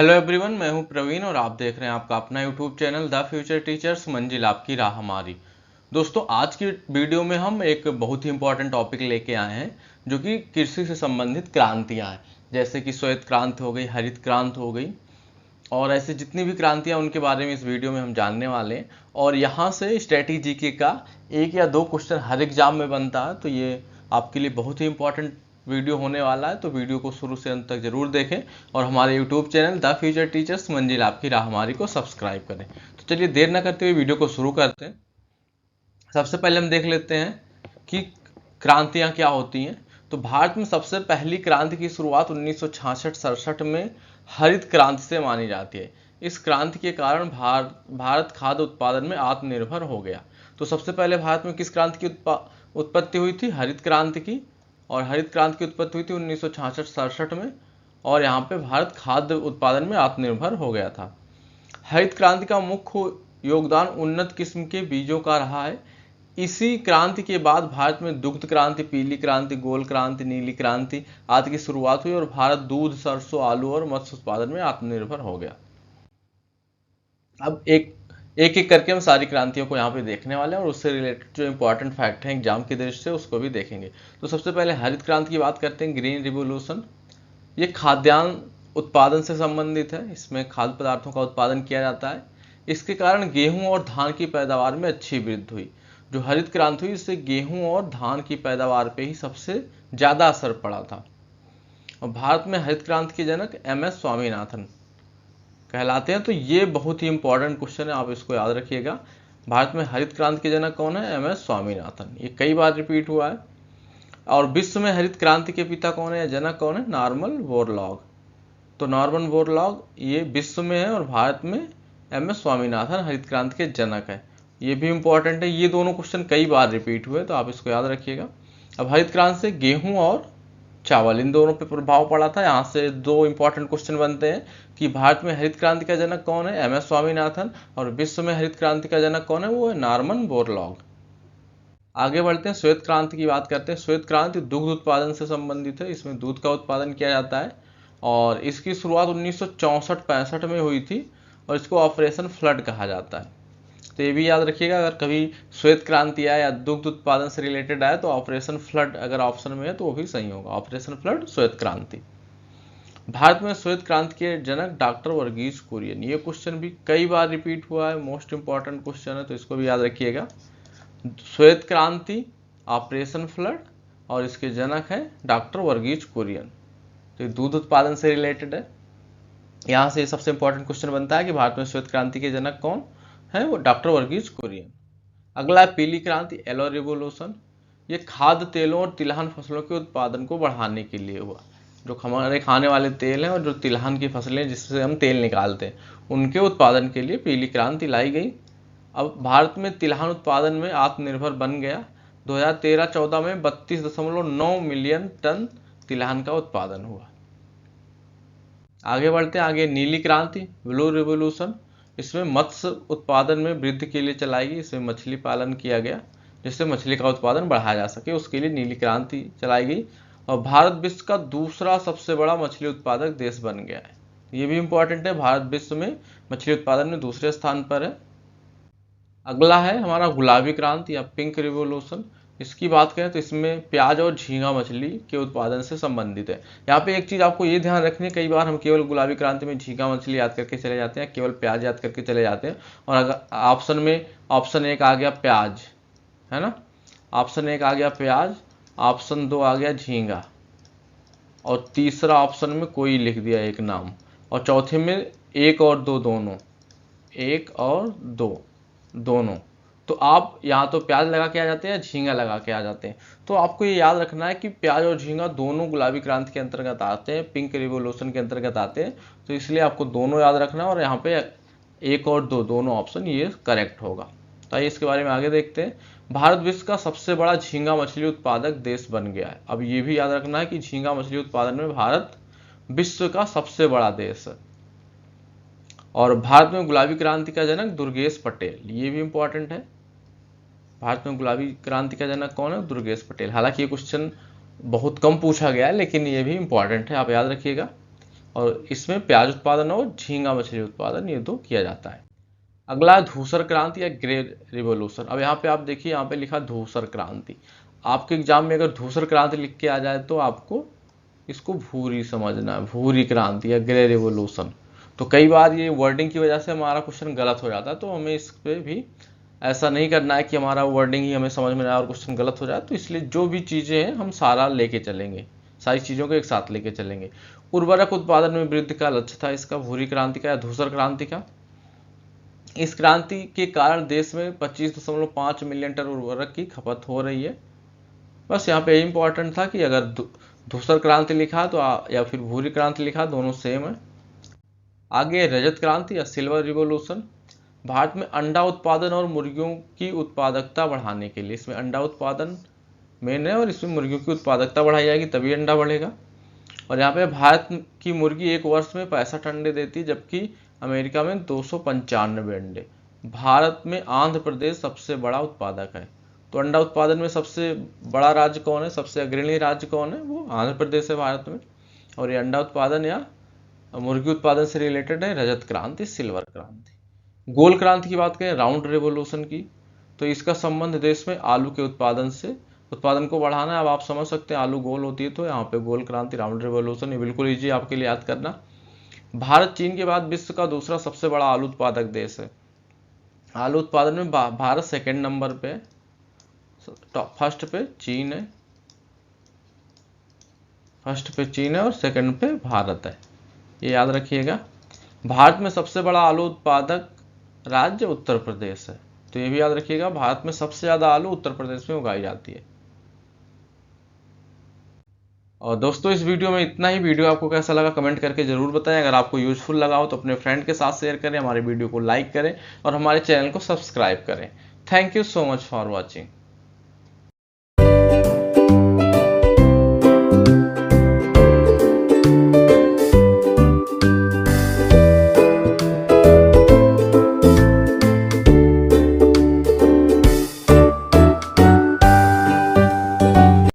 Hello everyone, मैं हूं प्रवीण और आप देख रहे हैं आपका अपना YouTube channel the future teachers मंजिल आपकी राह हमारी। दोस्तों, आज की वीडियो में हम एक बहुत ही इंपॉर्टेंट टॉपिक लेके आए हैं जो कि कृषि से संबंधित क्रांतियां हैं। जैसे कि श्वेत क्रांति हो गई, हरित क्रांति हो गई और ऐसे जितनी भी क्रांतियां उनके बारे में इस वीडियो में हम जानने वाले हैं। और यहाँ से स्ट्रेटेजी के का एक या दो क्वेश्चन हर एग्जाम में बनता है, तो ये आपके लिए बहुत ही इंपॉर्टेंट वीडियो होने वाला है। तो वीडियो को शुरू से अंत तक जरूर देखें और हमारे YouTube channel the future teachers मंजिल आपकी राह हमारी को सब्सक्राइब करें। तो चलिए देर न करते हुए वीडियो को शुरू करते हैं। सबसे पहले हम देख लेते हैं कि क्रांतियां क्या होती हैं। तो भारत में सबसे पहली क्रांति की शुरुआत 1966-67 में हरित क्रांति से मानी जाती है। इस क्रांति के कारण भारत खाद्य उत्पादन में आत्मनिर्भर हो गया। तो सबसे पहले भारत में किस क्रांति की उत्पत्ति हुई थी? हरित क्रांति की। और हरित क्रांति की उत्पत्ति हुई थी 1966-67 में और यहाँ पे भारत खाद्य उत्पादन में आत्मनिर्भर हो गया था। हरित क्रांति का मुख्य योगदान उन्नत किस्म के बीजों का रहा है। इसी क्रांति के बाद भारत में दुग्ध क्रांति, पीली क्रांति, गोल क्रांति, नीली क्रांति आदि की शुरुआत हुई और भारत दूध, सरसों, आलू और मत्स्य उत्पादन में आत्मनिर्भर हो गया। अब एक एक करके हम सारी क्रांतियों को यहाँ पे देखने वाले हैं और उससे रिलेटेड जो इंपॉर्टेंट फैक्ट हैं एग्जाम की दृष्टि से उसको भी देखेंगे। तो सबसे पहले हरित क्रांति की बात करते हैं, ग्रीन रिवोल्यूशन। ये खाद्यान्न उत्पादन से संबंधित है। इसमें खाद्य पदार्थों का उत्पादन किया जाता है। इसके कारण गेहूं और धान की पैदावार में अच्छी वृद्धि हुई। जो हरित क्रांति हुई इससे गेहूं और धान की पैदावार पे ही सबसे ज्यादा असर पड़ा था। और भारत में हरित क्रांति के जनक MS स्वामीनाथन कहलाते हैं। तो ये बहुत ही इंपॉर्टेंट क्वेश्चन है, आप इसको याद रखिएगा। भारत में हरित क्रांति के जनक कौन है? MS स्वामीनाथन। ये कई बार रिपीट हुआ है। और विश्व में हरित क्रांति के पिता कौन है या जनक कौन है? Norman Borlaug. तो नॉर्मन बोरलॉग ये विश्व में है और भारत में MS स्वामीनाथन हरित क्रांति के जनक है। ये भी इंपॉर्टेंट है। ये दोनों क्वेश्चन कई बार रिपीट हुए, तो आप इसको याद रखिएगा। अब हरित क्रांति से गेहूं और चावल इन दोनों पे प्रभाव पड़ा था। यहाँ से दो इंपॉर्टेंट क्वेश्चन बनते हैं कि भारत में हरित क्रांति का जनक कौन है? MS स्वामीनाथन। और विश्व में हरित क्रांति का जनक कौन है? वो है नॉर्मन बोरलॉग। आगे बढ़ते हैं, श्वेत क्रांति की बात करते हैं। श्वेत क्रांति दुग्ध उत्पादन से संबंधित है। इसमें दूध का उत्पादन किया जाता है और इसकी शुरुआत 1964-65 में हुई थी और इसको ऑपरेशन फ्लड कहा जाता है। तो ये भी याद रखिएगा, अगर कभी श्वेत क्रांति आए या दुग्ध उत्पादन से रिलेटेड आए तो ऑपरेशन फ्लड अगर ऑप्शन में है तो वो भी सही होगा। ऑपरेशन फ्लड, श्वेत क्रांति। भारत में श्वेत क्रांति के जनक डॉक्टर वर्गीज कुरियन। ये क्वेश्चन भी कई बार रिपीट हुआ है, मोस्ट इंपॉर्टेंट क्वेश्चन है, तो इसको भी याद रखिएगा। श्वेत क्रांति, ऑपरेशन फ्लड और इसके जनक है डॉक्टर वर्गीज कुरियन। तो दूध उत्पादन से रिलेटेड है। यहाँ से सबसे इंपॉर्टेंट क्वेश्चन बनता है कि भारत में श्वेत क्रांति के जनक कौन है? वो डॉक्टर वर्गीज कुरियन। अगला है पीली क्रांति, येलो रिवोल्यूशन। ये खाद्य तेलों और तिलहन फसलों के उत्पादन को बढ़ाने के लिए हुआ। जो हमारे खाने वाले तेल हैं और जो तिलहन की फसलें जिससे हम तेल निकालते हैं उनके उत्पादन के लिए पीली क्रांति लाई गई। अब भारत में तिलहन उत्पादन में आत्मनिर्भर बन गया। 2013-14 में 32.9 मिलियन टन तिलहन का उत्पादन हुआ। आगे बढ़ते हैं, आगे नीली क्रांति, ब्लू रिवोल्यूशन। इसमें मत्स्य उत्पादन में वृद्धि के लिए चलाई गई। इसमें मछली पालन किया गया जिससे मछली का उत्पादन बढ़ाया जा सके, उसके लिए नीली क्रांति चलाई गई। और भारत विश्व का दूसरा सबसे बड़ा मछली उत्पादक देश बन गया है। ये भी इंपॉर्टेंट है, भारत विश्व में मछली उत्पादन में दूसरे स्थान पर है। अगला है हमारा गुलाबी क्रांति या पिंक रिवोल्यूशन। इसकी बात करें तो इसमें प्याज और झींगा मछली के उत्पादन से संबंधित है। यहाँ पे एक चीज आपको ये ध्यान रखनी है, कई बार हम केवल गुलाबी क्रांति में झींगा मछली याद करके चले जाते हैं, केवल प्याज याद करके चले जाते हैं। और अगर ऑप्शन में ऑप्शन 1 आ गया प्याज, है ना, ऑप्शन 1 आ गया प्याज, ऑप्शन 2 आ गया झींगा और तीसरा ऑप्शन में कोई लिख दिया एक नाम और चौथे में 1 और 2 दोनों, 1 और 2 दोनों, तो आप यहाँ तो प्याज लगा के आ जाते हैं या झींगा लगा के आ जाते हैं। तो आपको ये याद रखना है कि प्याज और झींगा दोनों गुलाबी क्रांति के अंतर्गत आते हैं, पिंक रिवोल्यूशन के अंतर्गत आते हैं। तो इसलिए आपको दोनों याद रखना है और यहाँ पे 1 और 2 दोनों ऑप्शन ये करेक्ट होगा। तो आइए इसके बारे में आगे देखते हैं। भारत विश्व का सबसे बड़ा झींगा मछली उत्पादक देश बन गया है। अब ये भी याद रखना है कि झींगा मछली उत्पादन में भारत विश्व का सबसे बड़ा देश है। और भारत में गुलाबी क्रांति का जनक दुर्गेश पटेल, ये भी इंपॉर्टेंट है। भारत में गुलाबी क्रांति का जनक कौन है? दुर्गेश पटेल। हालांकि ये क्वेश्चन बहुत कम पूछा गया है लेकिन ये भी इंपॉर्टेंट है, आप याद रखिएगा। और इसमें प्याज उत्पादन और झींगा मछली उत्पादन ये दो किया जाता है। अगला है धूसर क्रांति या ग्रे रिवोल्यूशन। अब यहाँ पे आप देखिए, यहाँ पे लिखा धूसर क्रांति। आपके एग्जाम में अगर धूसर क्रांति लिख के आ जाए तो आपको इसको भूरी समझना है, भूरी क्रांति या ग्रे रिवोल्यूशन। तो कई बार ये वर्डिंग की वजह से हमारा क्वेश्चन गलत हो जाता है, तो हमें इस पे भी ऐसा नहीं करना है कि हमारा वर्डिंग ही हमें समझ में ना आए और क्वेश्चन गलत हो जाए। तो इसलिए जो भी चीज़ें हैं हम सारा लेके चलेंगे, सारी चीज़ों को एक साथ लेके चलेंगे। उर्वरक उत्पादन में वृद्धि का लक्ष्य था इसका, भूरी क्रांति का या धूसर क्रांति का। इस क्रांति के कारण देश में 25.5 मिलियन टन उर्वरक की खपत हो रही है। बस यहाँ पे इंपॉर्टेंट था कि अगर धूसर क्रांति लिखा तो या फिर भूरी क्रांति लिखा, दोनों सेम है। आगे रजत क्रांति या सिल्वर रिवोल्यूशन। भारत में अंडा उत्पादन और मुर्गियों की उत्पादकता बढ़ाने के लिए, इसमें अंडा उत्पादन मेन है और इसमें मुर्गियों की उत्पादकता बढ़ाई जाएगी तभी अंडा बढ़ेगा। और यहाँ पे भारत की मुर्गी एक वर्ष में 65 अंडे देती है, जबकि अमेरिका में 295 अंडे। भारत में आंध्र प्रदेश सबसे बड़ा उत्पादक है। तो अंडा उत्पादन में सबसे बड़ा राज्य कौन है, सबसे अग्रणी राज्य कौन है, वो आंध्र प्रदेश है भारत में। और ये अंडा उत्पादन या मुर्गी उत्पादन से रिलेटेड है रजत क्रांति, सिल्वर क्रांति। गोल क्रांति की बात करें, राउंड रेवोल्यूशन की, तो इसका संबंध देश में आलू के उत्पादन से, उत्पादन को बढ़ाना है। अब आप समझ सकते हैं आलू गोल होती है, तो यहाँ पे गोल क्रांति, राउंड रेवोल्यूशन, ये बिल्कुल ईजी आपके लिए याद करना। भारत चीन के बाद विश्व का दूसरा सबसे बड़ा आलू उत्पादक देश है। आलू उत्पादन में भारत सेकंड नंबर पे, फर्स्ट पे चीन है, फर्स्ट पे चीन है और सेकंड पे भारत है, ये याद रखिएगा। भारत में सबसे बड़ा आलू उत्पादक राज्य उत्तर प्रदेश है, तो ये भी याद रखिएगा। भारत में सबसे ज्यादा आलू उत्तर प्रदेश में उगाई जाती है। और दोस्तों इस वीडियो में इतना ही। वीडियो आपको कैसा लगा कमेंट करके जरूर बताएं। अगर आपको यूजफुल लगा हो तो अपने फ्रेंड के साथ शेयर करें, हमारे वीडियो को लाइक करें और हमारे चैनल को सब्सक्राइब करें। Thank you so much for watching.